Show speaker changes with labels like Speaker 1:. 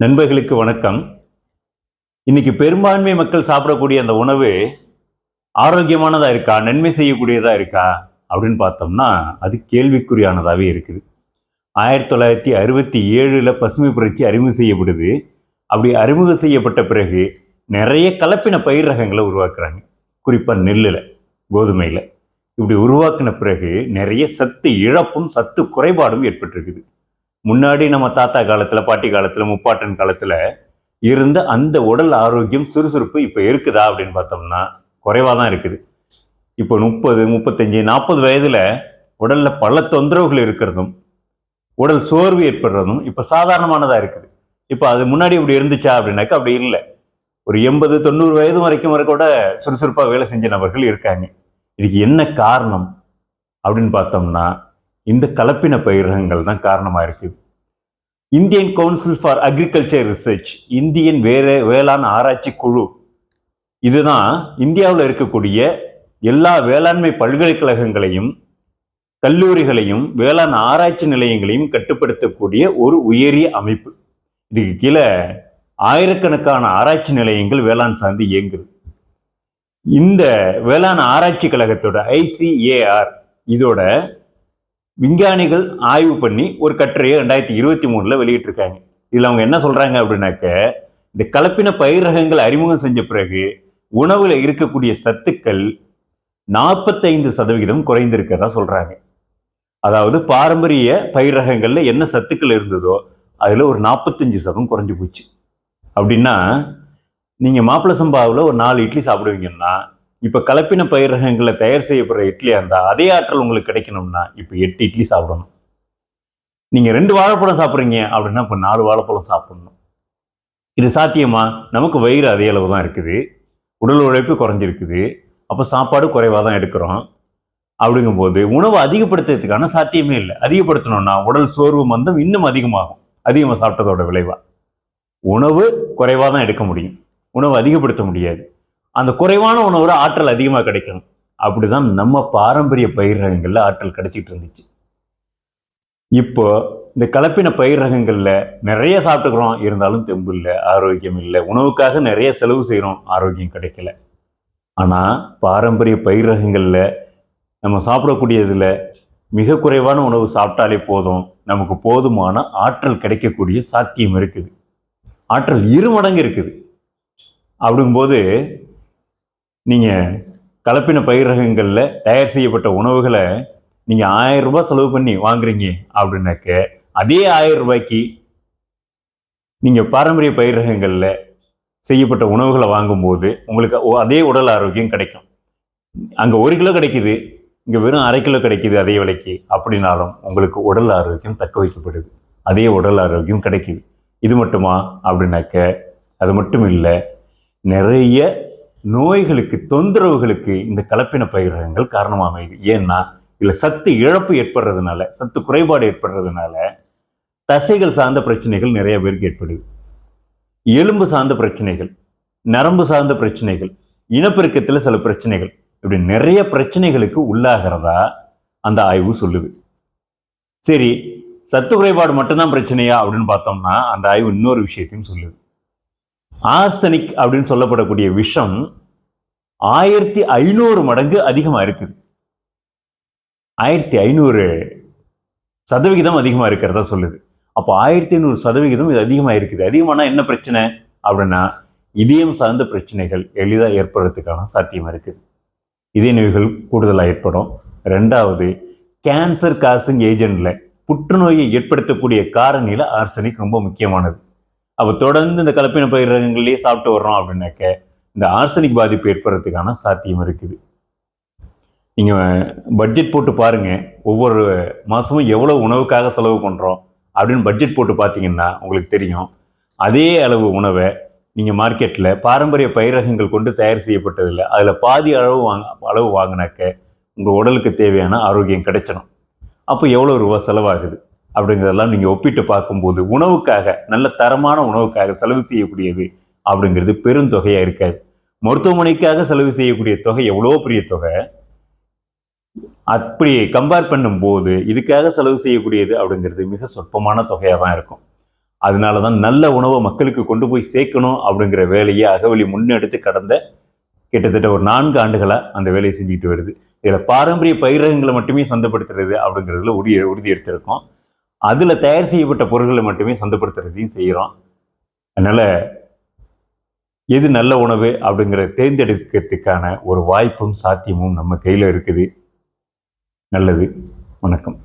Speaker 1: நண்பர்களுக்கு வணக்கம். இன்னைக்கு பெரும்பான்மை மக்கள் சாப்பிடக்கூடிய அந்த உணவு ஆரோக்கியமானதா இருக்கா, நன்மை செய்யக்கூடியதா இருக்கா அப்படின்னு பார்த்தோம்னா அது கேள்விக்குறியானதாகவே இருக்குது. 1967 பசுமை புரட்சி அறிமுகம் செய்யப்படுது. அப்படி அறிமுகம் செய்யப்பட்ட பிறகு நிறைய கலப்பின பயிர் ரகங்களை உருவாக்குறாங்க. குறிப்பாக நெல்லில், கோதுமையில். இப்படி உருவாக்கின பிறகு நிறைய சத்து இழப்பும் சத்து குறைபாடும் ஏற்பட்டிருக்குது. முன்னாடி நம்ம தாத்தா காலத்தில், பாட்டி காலத்தில், முப்பாட்டன் காலத்தில் இருந்த அந்த உடல் ஆரோக்கியம், சுறுசுறுப்பு இப்போ இருக்குதா அப்படின்னு பார்த்தோம்னா குறைவாக தான் இருக்குது. இப்போ 30, 35, 40 வயதில் உடலில் பல தொந்தரவுகள் இருக்கிறதும், உடல் சோர்வு ஏற்படுறதும் இப்போ சாதாரணமானதாக இருக்குது. இப்போ அது முன்னாடி இப்படி இருந்துச்சா அப்படின்னாக்கா அப்படி இல்லை. ஒரு 80, 90 வயது வரைக்கும் கூட சுறுசுறுப்பாக வேலை செஞ்ச நபர்கள் இருக்காங்க. இதுக்கு என்ன காரணம் அப்படின்னு பார்த்தோம்னா இந்த கலப்பின பயிரகங்கள் தான் காரணமாக இருக்குது. Indian council for agriculture research, Indian வேளாண் ஆராய்ச்சி குழு, இதுதான் இந்தியாவில் இருக்கக்கூடிய எல்லா வேளாண்மை பல்கலைக்கழகங்களையும், கல்லூரிகளையும், வேளாண் ஆராய்ச்சி நிலையங்களையும் கட்டுப்படுத்தக்கூடிய ஒரு உயரிய அமைப்பு. இதுக்கு கீழே ஆயிரக்கணக்கான ஆராய்ச்சி நிலையங்கள் வேளாண் சார்ந்து இயங்குது. இந்த வேளாண் ஆராய்ச்சி கழகத்தோட ICAR இதோட விஞ்ஞானிகள் ஆய்வு பண்ணி ஒரு கட்டுரையை 2023 வெளியிட்டிருக்காங்க. இதில் அவங்க என்ன சொல்றாங்க அப்படின்னாக்க, இந்த கலப்பின பயிர் ரகங்கள் அறிமுகம் செஞ்ச பிறகு உணவுல இருக்கக்கூடிய சத்துக்கள் 45% குறைந்திருக்கிறதா சொல்றாங்க. அதாவது பாரம்பரிய பயிர் ரகங்கள்ல என்ன சத்துக்கள் இருந்ததோ அதுல ஒரு 45% குறைஞ்சு போச்சு. அப்படின்னா நீங்க மாப்பிள சம்பாவில் ஒரு 4 இட்லி சாப்பிடுவீங்கன்னா, இப்போ கலப்பின பயிர் ரகங்களில் தயார் செய்யப்படுற இட்லியாக இருந்தால் அதே ஆற்றல் உங்களுக்கு கிடைக்கணும்னா இப்போ 8 இட்லி சாப்பிடணும். நீங்கள் 2 வாழைப்பழம் சாப்பிட்றீங்க அப்படின்னா இப்போ 4 வாழைப்பழம் சாப்பிடணும். இது சாத்தியமா? நமக்கு வயிறு அதே அளவு தான் இருக்குது, உடல் உழைப்பு குறைஞ்சிருக்குது, அப்போ சாப்பாடு குறைவாக தான் எடுக்கிறோம். அப்படிங்கும்போது உணவை அதிகப்படுத்துறதுக்கான சாத்தியமே இல்லை. அதிகப்படுத்தணும்னா உடல் சோர்வு மந்தம் இன்னும் அதிகமாகும். அதிகமாக சாப்பிட்டதோட விளைவா உணவு குறைவாக தான் எடுக்க முடியும், உணவு அதிகப்படுத்த முடியாது. அந்த குறைவான உணவுல ஆற்றல் அதிகமாக கிடைக்கணும். அப்படிதான் நம்ம பாரம்பரிய பயிர் ரகங்கள்ல ஆற்றல் கிடைச்சிட்டு இருந்துச்சு. இப்போ இந்த கலப்பின பயிர் ரகங்கள்ல நிறைய சாப்பிட்டுக்கிறோம், இருந்தாலும் தெம்பு இல்லை, ஆரோக்கியம் இல்லை. உணவுக்காக நிறைய செலவு செய்யறோம், ஆரோக்கியம் கிடைக்கல. ஆனா பாரம்பரிய பயிர் ரகங்கள்ல நம்ம சாப்பிடக்கூடியதுல மிக குறைவான உணவு சாப்பிட்டாலே போதும், நமக்கு போதுமான ஆற்றல் கிடைக்கக்கூடிய சாத்தியம் இருக்குது. ஆற்றல் 2 மடங்கு இருக்குது. அப்படிங்கும்போது நீங்கள் கலப்பின பயிர் ரகங்களில் தயார் செய்யப்பட்ட உணவுகளை நீங்கள் 1000 ரூபாய் செலவு பண்ணி வாங்குறீங்க அப்படின்னாக்க, அதே 1000 ரூபாய்க்கு நீங்கள் பாரம்பரிய பயிர் ரகங்களில் செய்யப்பட்ட உணவுகளை வாங்கும்போது உங்களுக்கு அதே உடல் ஆரோக்கியம் கிடைக்கும். அங்கே 1 கிலோ கிடைக்குது, இங்கே வெறும் 1/2 கிலோ கிடைக்குது அதே விலைக்கு. அப்படின்னாலும் உங்களுக்கு உடல் ஆரோக்கியம் தக்க வைக்கப்படுது, அதே உடல் ஆரோக்கியம் கிடைக்குது. இது மட்டுமா அப்படின்னாக்க அது மட்டும் இல்லை, நிறைய நோய்களுக்கு, தொந்தரவுகளுக்கு இந்த கலப்பின பயிர் ரகங்கள் காரணமாக அமையுது. ஏன்னா இதில் சத்து இழப்பு ஏற்படுறதுனால, சத்து குறைபாடு ஏற்படுறதுனால தசைகள் சார்ந்த பிரச்சனைகள் நிறைய பேருக்கு ஏற்படுது. எலும்பு சார்ந்த பிரச்சனைகள், நரம்பு சார்ந்த பிரச்சனைகள், இனப்பெருக்கத்தில் சில பிரச்சனைகள், இப்படி நிறைய பிரச்சனைகளுக்கு உள்ளாகிறதா அந்த ஆய்வு சொல்லுது. சரி, சத்து குறைபாடு மட்டும்தான் பிரச்சனையா அப்படின்னு பார்த்தோம்னா அந்த ஆய்வு இன்னொரு விஷயத்தையும் சொல்லுது. ஆர்சனிக் அப்படின்னு சொல்லப்படக்கூடிய விஷம் 1500 மடங்கு அதிகமா இருக்குது. 1500% அதிகமா இருக்கிறதா சொல்லுது. அப்போ 1500% இது அதிகமா இருக்குது. அதிகமானா என்ன பிரச்சனை அப்படின்னா இதயம் சார்ந்த பிரச்சனைகள் எளிதாக ஏற்படுறதுக்கான சாத்தியம் இருக்குது. இதய நோய்கள் கூடுதலாக ஏற்படும். 2வது, கேன்சர் காசிங் ஏஜென்ட்ல புற்றுநோயை ஏற்படுத்தக்கூடிய காரணியில ஆர்சனிக் ரொம்ப முக்கியமானது. அப்போ தொடர்ந்து இந்த கலப்பின பயிர் ரகங்கள்லேயே சாப்பிட்டு வர்றோம் அப்படின்னாக்க இந்த ஆர்சனிக் பாதிப்பு ஏற்படுறதுக்கான சாத்தியம் இருக்குது. நீங்கள் பட்ஜெட் போட்டு பாருங்க, ஒவ்வொரு மாதமும் எவ்வளோ உணவுக்காக செலவு பண்ணுறோம் அப்படின்னு பட்ஜெட் போட்டு பார்த்தீங்கன்னா உங்களுக்கு தெரியும். அதே அளவு உணவை நீங்கள் மார்க்கெட்டில் பாரம்பரிய பயிர் ரகங்கள் கொண்டு தயார் செய்யப்பட்டதில்லை, அதில் பாதி அளவு வாங்கினாக்க உங்கள் உடலுக்கு தேவையான ஆரோக்கியம் கிடைச்சிடும். அப்போ எவ்வளோ ரூபா செலவாகுது அப்படிங்கிறதெல்லாம் நீங்கள் ஒப்பிட்டு பார்க்கும்போது உணவுக்காக, நல்ல தரமான உணவுக்காக செலவு செய்யக்கூடியது அப்படிங்கிறது பெருந்தொகையாக இருக்காது. மருத்துவமனைக்காக செலவு செய்யக்கூடிய தொகை எவ்வளோ பெரிய தொகை. அப்படி கம்பேர் பண்ணும்போது இதுக்காக செலவு செய்யக்கூடியது அப்படிங்கிறது மிக சொற்பமான தொகையாக தான் இருக்கும். அதனால தான் நல்ல உணவை மக்களுக்கு கொண்டு போய் சேர்க்கணும் அப்படிங்கிற வேலையை அகவலி முன்னெடுத்து கடந்த கிட்டத்தட்ட ஒரு 4 ஆண்டுகளாக அந்த வேலையை செஞ்சுக்கிட்டு வருது. இதில் பாரம்பரிய பயிர் ரகங்களை மட்டுமே சந்தைப்படுத்துறது அப்படிங்கிறதுல உறுதி எடுத்திருக்கோம். அதில் தயார் செய்யப்பட்ட பொருட்களை மட்டுமே சந்தைப்படுத்துறதையும் செய்கிறோம். அதனால் எது நல்ல உணவு அப்படிங்கிறத தேர்ந்தெடுக்கிறதுக்கான ஒரு வாய்ப்பும் சாத்தியமும் நம்ம கையில் இருக்குது. நல்லது. வணக்கம்.